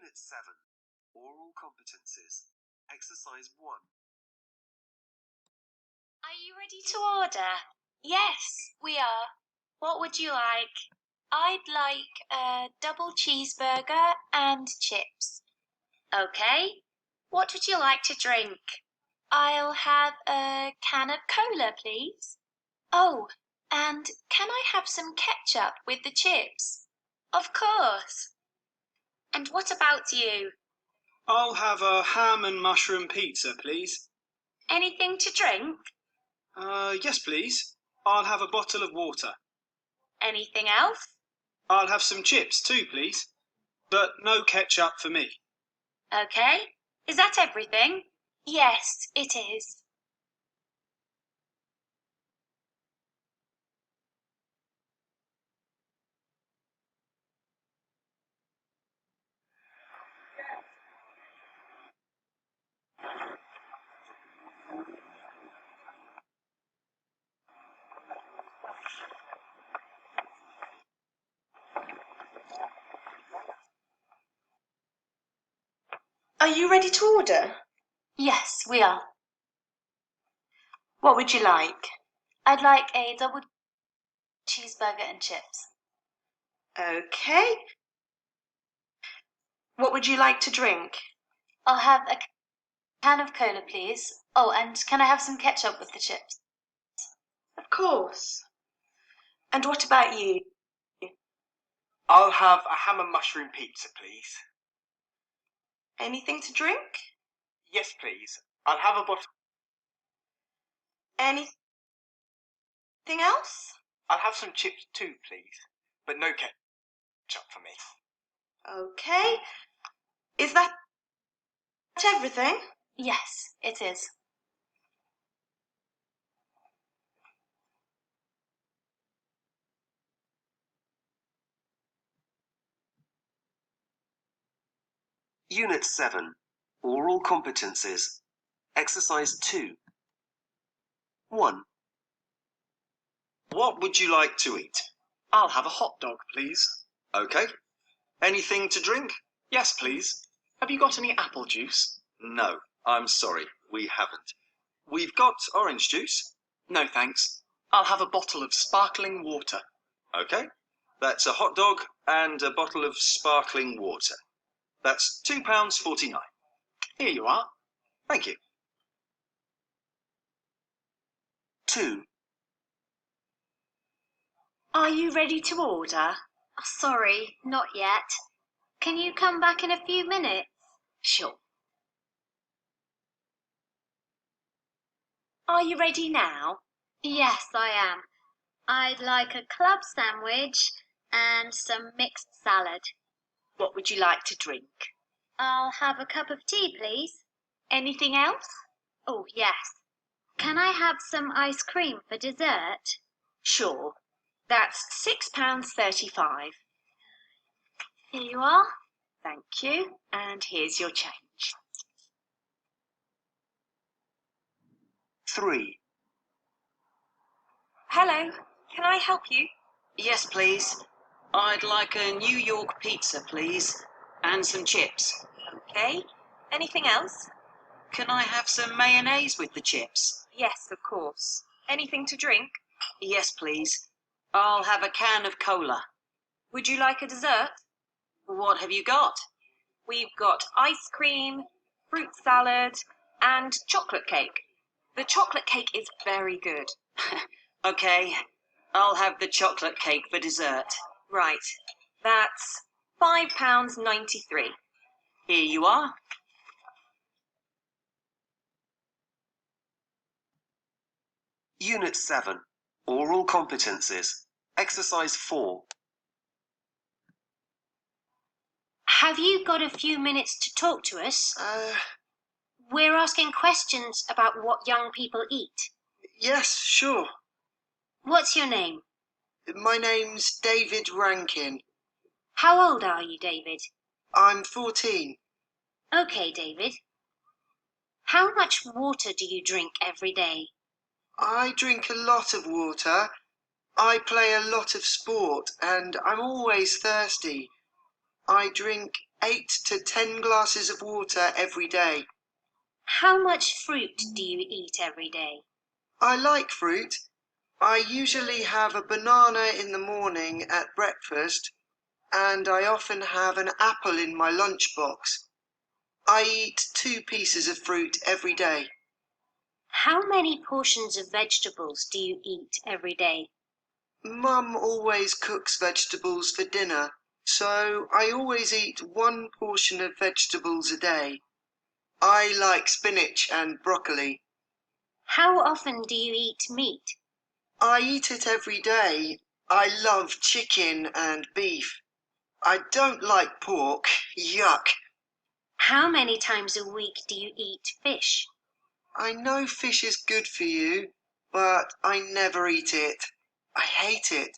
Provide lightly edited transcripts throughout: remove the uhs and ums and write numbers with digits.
Unit 7, Oral Competencies, Exercise 1. Are you ready to order? Yes, we are. What would you like? I'd like a double cheeseburger and chips. Okay. What would you like to drink? I'll have a can of cola, please. Oh, and can I have some ketchup with the chips? Of course. And what about you? I'll have a ham and mushroom pizza, please. Anything to drink? Yes, please. I'll have a bottle of water. Anything else? I'll have some chips too, please. But no ketchup for me. Okay. Is that everything? Yes, it is. Are you ready to order? Yes, we are. What would you like? I'd like a double cheeseburger and chips. Okay. What would you like to drink? I'll have a can of cola, please. Oh, and can I have some ketchup with the chips? Of course. And what about you? I'll have a ham and mushroom pizza, please. Anything to drink? Yes, please. I'll have a bottle. Anything else? I'll have some chips too, please. But no ketchup for me. Okay. Is that everything? Yes, it is. Unit 7, Oral Competencies, Exercise 2. 1. What would you like to eat? I'll have a hot dog, please. Okay. Anything to drink? Yes, please. Have you got any apple juice? No, I'm sorry, we haven't. We've got orange juice. No, thanks. I'll have a bottle of sparkling water. Okay. That's a hot dog and a bottle of sparkling water. That's £2.49. Here you are. Thank you. 2. Are you ready to order? Sorry, not yet. Can you come back in a few minutes? Sure. Are you ready now? Yes, I am. I'd like a club sandwich and some mixed salad. What would you like to drink? I'll have a cup of tea, please. Anything else? Oh, yes. Can I have some ice cream for dessert? Sure. That's £6.35. Here you are. Thank you. And here's your change. 3. Hello. Can I help you? Yes, please. I'd like a New York pizza, please, and some chips. Okay. Anything else? Can I have some mayonnaise with the chips? Yes, of course. Anything to drink? Yes, please. I'll have a can of cola. Would you like a dessert? What have you got? We've got ice cream, fruit salad, and chocolate cake. The chocolate cake is very good. Okay, I'll have the chocolate cake for dessert. Right. That's £5.93. Here you are. Unit 7, Oral Competencies, Exercise 4. Have you got a few minutes to talk to us? We're asking questions about what young people eat. Yes, sure. What's your name? My name's David Rankin. How old are you, David? I'm 14. Okay, David. How much water do you drink every day? I drink a lot of water. I play a lot of sport and I'm always thirsty. I drink 8 to 10 glasses of water every day. How much fruit do you eat every day? I like fruit. I usually have a banana in the morning at breakfast, and I often have an apple in my lunchbox. I eat 2 pieces of fruit every day. How many portions of vegetables do you eat every day? Mum always cooks vegetables for dinner, so I always eat 1 portion of vegetables a day. I like spinach and broccoli. How often do you eat meat? I eat it every day. I love chicken and beef. I don't like pork. Yuck. How many times a week do you eat fish? I know fish is good for you, but I never eat it. I hate it.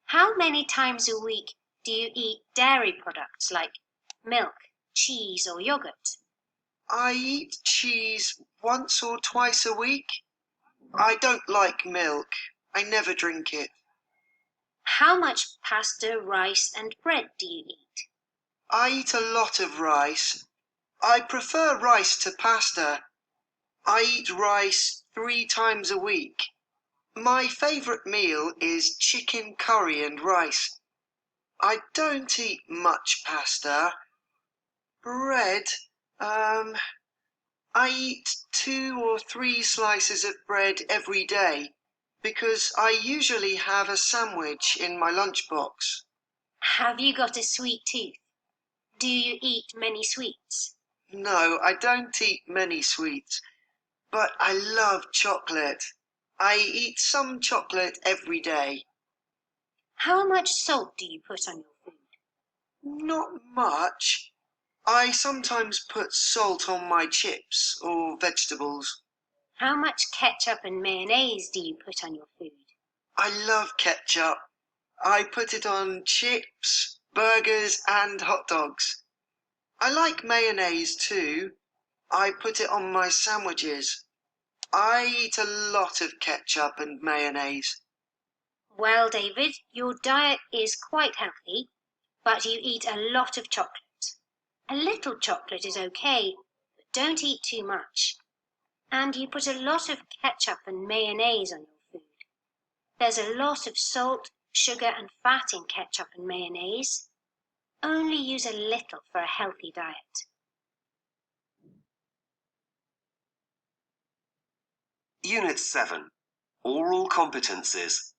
How many times a week do you eat dairy products like milk, cheese, or yogurt? I eat cheese once or twice a week. I don't like milk. I never drink it. How much pasta, rice, and bread do you eat? I eat a lot of rice. I prefer rice to pasta. I eat rice 3 times a week. My favourite meal is chicken curry and rice. I don't eat much pasta. Bread, I eat 2 or 3 slices of bread every day because I usually have a sandwich in my lunchbox. Have you got a sweet tooth? Do you eat many sweets? No, I don't eat many sweets, but I love chocolate. I eat some chocolate every day. How much salt do you put on your food? Not much. I sometimes put salt on my chips or vegetables. How much ketchup and mayonnaise do you put on your food? I love ketchup. I put it on chips, burgers, and hot dogs. I like mayonnaise too. I put it on my sandwiches. I eat a lot of ketchup and mayonnaise. Well, David, your diet is quite healthy, but you eat a lot of chocolate. A little chocolate is okay, but don't eat too much. And you put a lot of ketchup and mayonnaise on your food. There's a lot of salt, sugar, and fat in ketchup and mayonnaise. Only use a little for a healthy diet. Unit 7. Oral competencies.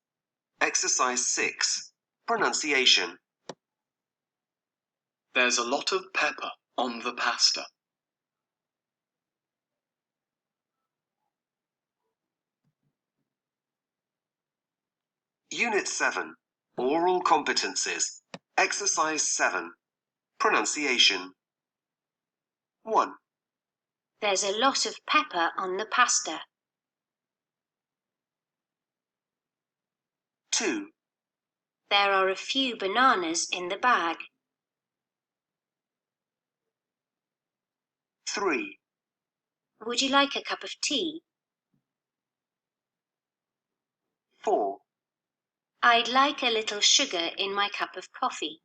Exercise 6. Pronunciation. There's a lot of pepper on the pasta. Unit 7. Oral competencies. Exercise 7. Pronunciation. 1, There's a lot of pepper on the pasta. 2, There are a few bananas in the bag. 3, Would you like a cup of tea? 4, I'd like a little sugar in my cup of coffee.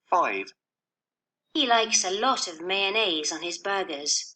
5, He likes a lot of mayonnaise on his burgers.